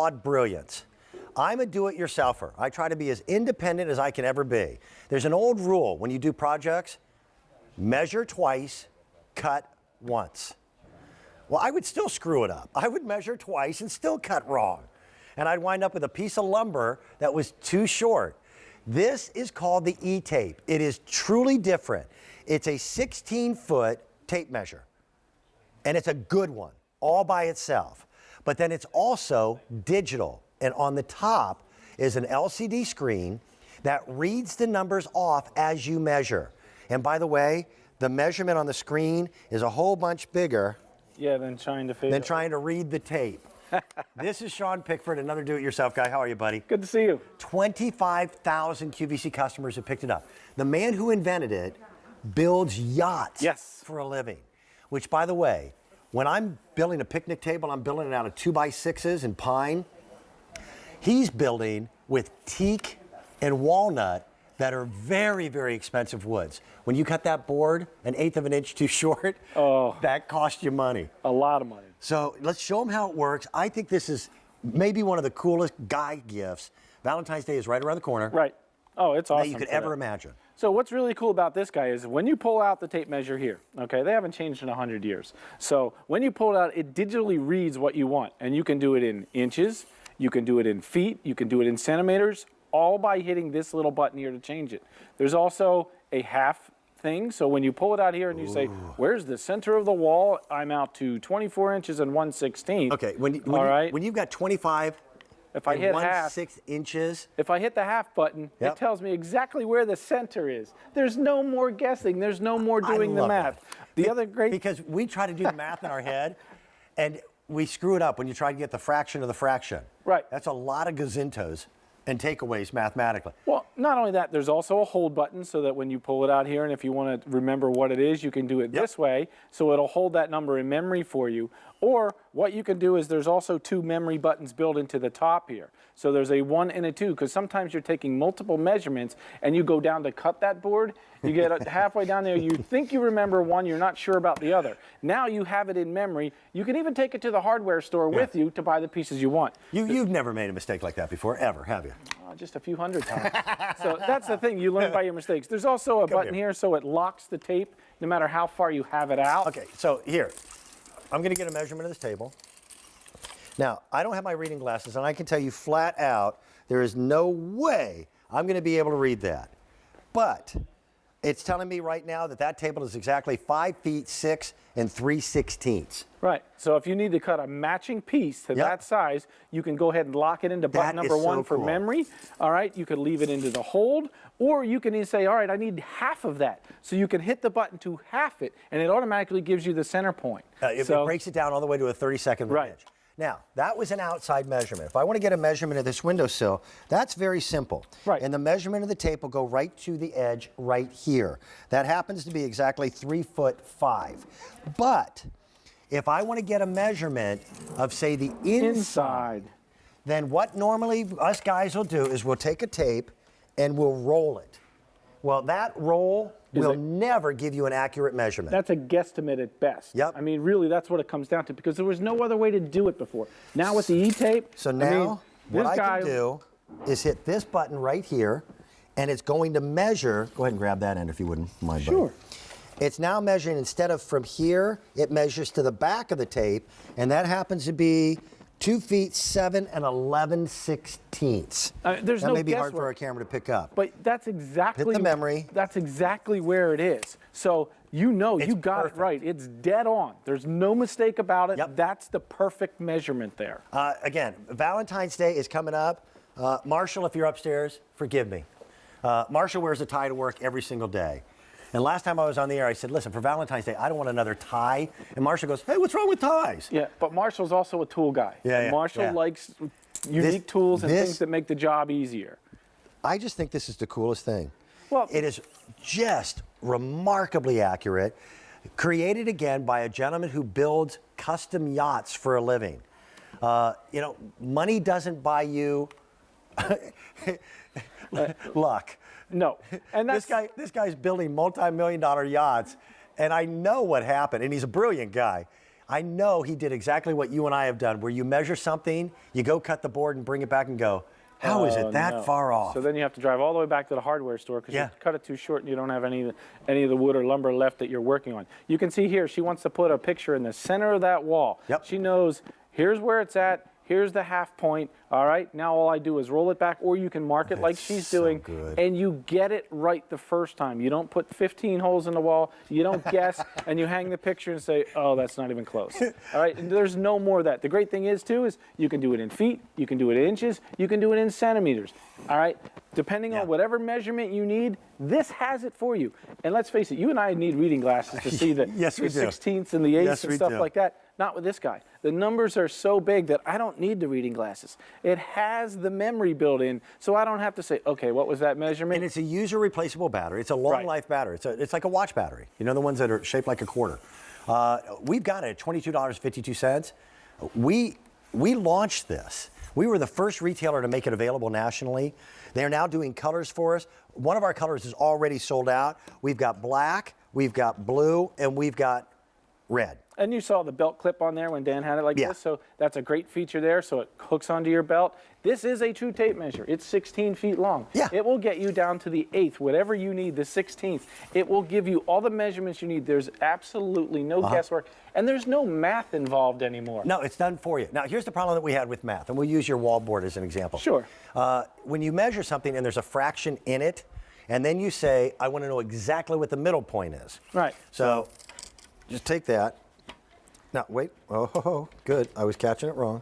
flawed brilliance. I'm a do-it-yourselfer. I try to be as independent as I can ever be. There's an old rule when you do projects, measure twice, cut once. Well, I would still screw it up. I would measure twice and still cut wrong. And I'd wind up with a piece of lumber that was too short. This is called the eTAPE. It is truly different. It's a 16-foot tape measure. And it's a good one, all by itself. But then it's also digital. And on the top is an LCD screen that reads the numbers off as you measure. And by the way, the measurement on the screen is a whole bunch bigger than trying to read the tape. This is Sean Pickford, another do-it-yourself guy. How are you, buddy? Good to see you. 25,000 QVC customers have picked it up. The man who invented it builds yachts for a living, which, by the way, when I'm building a picnic table, I'm building it out of 2x6s and pine. He's building with teak and walnut that are very, very expensive woods. When you cut that board 1/8 of an inch too short, that costs you money. A lot of money. So let's show them how it works. I think this is maybe one of the coolest guy gifts. Valentine's Day is right around the corner. Right. Oh, it's awesome. That you could ever imagine. So what's really cool about this guy is when you pull out the tape measure here, okay, they haven't changed in 100 years. So when you pull it out, it digitally reads what you want. And you can do it in inches, you can do it in feet, you can do it in centimeters, all by hitting this little button here to change it. There's also a half thing, so when you pull it out here and you say, where's the center of the wall? I'm out to 24 inches and 1/16. Okay, when you've got 25 if I hit 1/6 inches. If I hit the half button, it tells me exactly where the center is. There's no more guessing. There's no more doing the math. The other great... Because we try to do the math in our head, and we screw it up when you try to get the fraction of the fraction. Right. That's a lot of gazintos and takeaways mathematically. Well, not only that, there's also a hold button so that when you pull it out here and if you want to remember what it is, you can do it this way, so it'll hold that number in memory for you. Or what you can do is there's also 2 memory buttons built into the top here. So there's a 1 and a 2, because sometimes you're taking multiple measurements and you go down to cut that board, you get halfway down there, you think you remember one, you're not sure about the other. Now you have it in memory. You can even take it to the hardware store with you to buy the pieces you want. You've never made a mistake like that before, ever, have you? Just a few hundred times. So that's the thing, you learn by your mistakes. There's also a button here so it locks the tape no matter how far you have it out. Okay, so here, I'm gonna get a measurement of this table. Now, I don't have my reading glasses, and I can tell you flat out, there is no way I'm gonna be able to read that. But it's telling me right now that that table is exactly 5 feet 6 and 3/16. Right, so if you need to cut a matching piece to that size, you can go ahead and lock it into button number 1 for memory. All right, you could leave it into the hold, or you can even say, all right, I need half of that. So you can hit the button to half it, and it automatically gives you the center point. It breaks it down all the way to a 32nd of an inch. Now, that was an outside measurement. If I want to get a measurement of this windowsill, that's very simple. Right. And the measurement of the tape will go right to the edge right here. That happens to be exactly 3'5". But if I want to get a measurement of, say, the inside, then what normally us guys will do is we'll take a tape and we'll roll it. Well, that roll will never give you an accurate measurement. That's a guesstimate at best. Yep. I mean, really, that's what it comes down to, because there was no other way to do it before. Now with the eTape, so now what I can do is hit this button right here, and it's going to measure. Go ahead and grab that end if you wouldn't mind. Sure. Buddy. It's now measuring, instead of from here, it measures to the back of the tape, and that happens to be 2 feet 7 and 11/16. There's that no may be hard guesswork. for a camera to pick up. But that's exactly hit the memory. That's exactly where it is. So you know you got it right. It's dead on. There's no mistake about it. Yep. That's the perfect measurement there. Again, Valentine's Day is coming up. Marshall, if you're upstairs, forgive me. Marshall wears a tie to work every single day. And last time I was on the air, I said, listen, for Valentine's Day, I don't want another tie. And Marshall goes, hey, what's wrong with ties? Yeah, but Marshall's also a tool guy. Yeah, Marshall likes unique tools and things that make the job easier. I just think this is the coolest thing. Well, it is just remarkably accurate, created again by a gentleman who builds custom yachts for a living. You know, money doesn't buy you luck. No, and that's, this guy's building multi-million-dollar yachts, and I know what happened. And he's a brilliant guy. I know he did exactly what you and I have done, where you measure something, you go cut the board and bring it back and go, how is it that far off? So then you have to drive all the way back to the hardware store because you cut it too short and you don't have any of the wood or lumber left that you're working on. You can see here, she wants to put a picture in the center of that wall. Yep. She knows here's where it's at. Here's the half point, all right? Now all I do is roll it back, or you can mark it like she's doing, and you get it right the first time. You don't put 15 holes in the wall, you don't guess, and you hang the picture and say, oh, that's not even close, all right? And there's no more of that. The great thing is, too, is you can do it in feet, you can do it in inches, you can do it in centimeters, all right? Depending on whatever measurement you need, this has it for you. And let's face it, you and I need reading glasses to see the, Yes, we the do. 16ths and the 8ths Yes, and we stuff do. like that. Not with this guy. The numbers are so big that I don't need the reading glasses. It has the memory built in, so I don't have to say, okay, what was that measurement? And it's a user replaceable battery. It's a long life battery. It's like a watch battery. You know, the ones that are shaped like a quarter. We've got it at $22.52. We launched this. We were the first retailer to make it available nationally. They are now doing colors for us. One of our colors is already sold out. We've got black, we've got blue, and we've got red. And you saw the belt clip on there when Dan had it like this, so that's a great feature there, so it hooks onto your belt. This is a true tape measure. It's 16 feet long. Yeah. It will get you down to the 8th, whatever you need, the 16th. It will give you all the measurements you need. There's absolutely no guesswork, and there's no math involved anymore. No, it's done for you. Now, here's the problem that we had with math, and we'll use your wall board as an example. Sure. When you measure something and there's a fraction in it, and then you say, I want to know exactly what the middle point is. Right. So just take that. Now, wait. Oh, good. I was catching it wrong.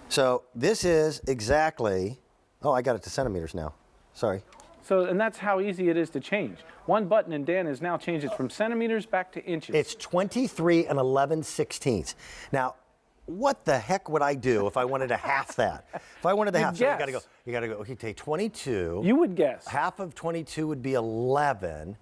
So this is exactly, I got it to centimeters now. Sorry. So, and that's how easy it is to change. One button, and Dan has now changed it from centimeters back to inches. It's 23 and 11/16. Now, what the heck would I do if I wanted to half that? If I wanted to half, so you gotta go, okay, take 22. You would guess. Half of 22 would be 11.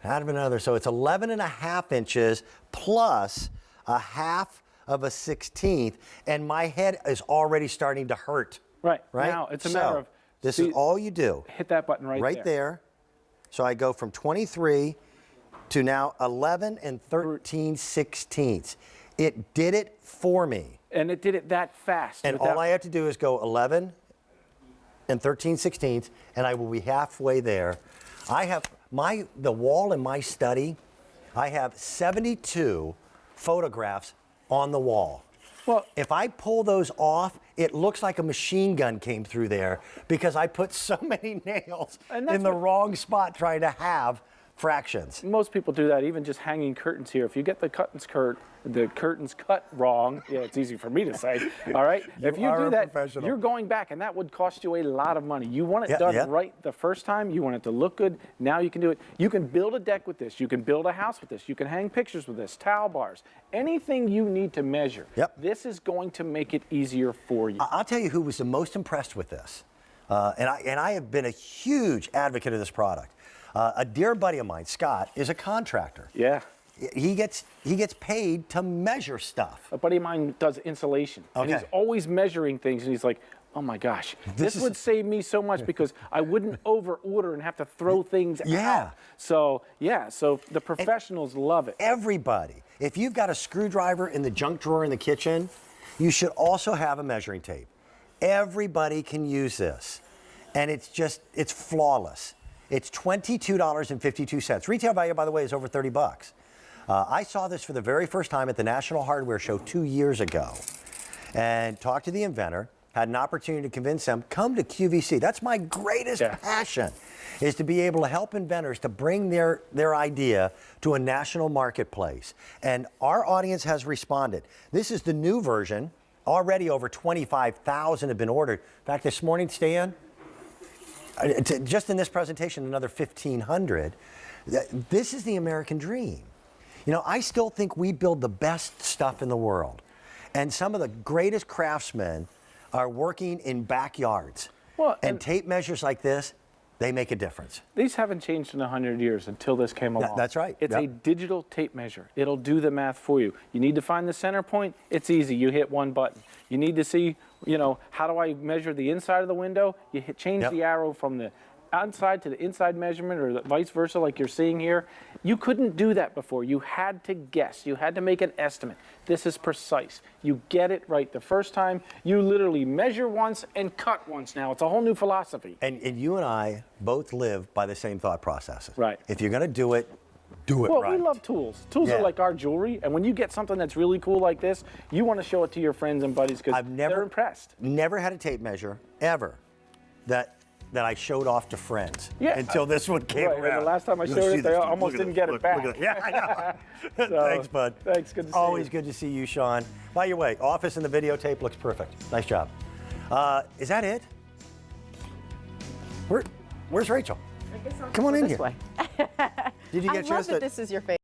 Out of another, so it's 11.5 inches plus a half of a 16th, and my head is already starting to hurt. Right. Right? Now, it's a matter of... This is all you do. Hit that button right there. So I go from 23 to now 11 and 13/16. It did it for me. And it did it that fast. And all I have to do is go 11 and 13/16, and I will be halfway there. I have the wall in my study, I have 72 photographs on the wall. Well, if I pull those off, it looks like a machine gun came through there because I put so many nails in the wrong spot trying to have fractions. Most people do that, even just hanging curtains here. If you get the curtains cut wrong, yeah, it's easy for me to say, all right? If you do that, you're going back, and that would cost you a lot of money. You want it done right the first time. You want it to look good. Now you can do it. You can build a deck with this. You can build a house with this. You can hang pictures with this, towel bars, anything you need to measure. This is going to make it easier for you. I'll tell you who was the most impressed with this, and I have been a huge advocate of this product. A dear buddy of mine, Scott, is a contractor. Yeah. He gets paid to measure stuff. A buddy of mine does insulation, and he's always measuring things, and he's like, oh my gosh, this would save me so much because I wouldn't over-order and have to throw things out. So, so the professionals love it. Everybody. If you've got a screwdriver in the junk drawer in the kitchen, you should also have a measuring tape. Everybody can use this, and it's flawless. It's $22.52. Retail value, by the way, is over 30 bucks. I saw this for the very first time at the National Hardware Show 2 years ago and talked to the inventor, had an opportunity to convince them, come to QVC. That's my greatest passion, is to be able to help inventors to bring their idea to a national marketplace. And our audience has responded. This is the new version. Already over 25,000 have been ordered. In fact, this morning, Stan, just in this presentation, another 1,500. This is the American dream. You know, I still think we build the best stuff in the world. And some of the greatest craftsmen are working in backyards. Well, and tape measures like this, they make a difference. These haven't changed in 100 years until this came along. That's right. It's a digital tape measure. It'll do the math for you. You need to find the center point. It's easy. You hit one button. You need to see, how do I measure the inside of the window? You change the arrow from the outside to the inside measurement or the vice versa like you're seeing here, you couldn't do that before. You had to guess. You had to make an estimate. This is precise. You get it right the first time. You literally measure once and cut once now. It's a whole new philosophy. And you and I both live by the same thought process. Right. If you're going to do it right. Well, we love tools. Tools Yeah. are like our jewelry, and when you get something that's really cool like this, you want to show it to your friends and buddies because they're impressed. Never had a tape measure, ever, that I showed off to friends until this one came right, around. and the last time I showed it, they almost didn't get it back. Yeah, I know. So, Thanks, bud. Thanks, good to see you. Always good to see you, Sean. By the way, office and the videotape looks perfect. Nice job. Is that it? Where's Rachel? Come on in here. Way. Did you get I a chance love to? that this is your favorite.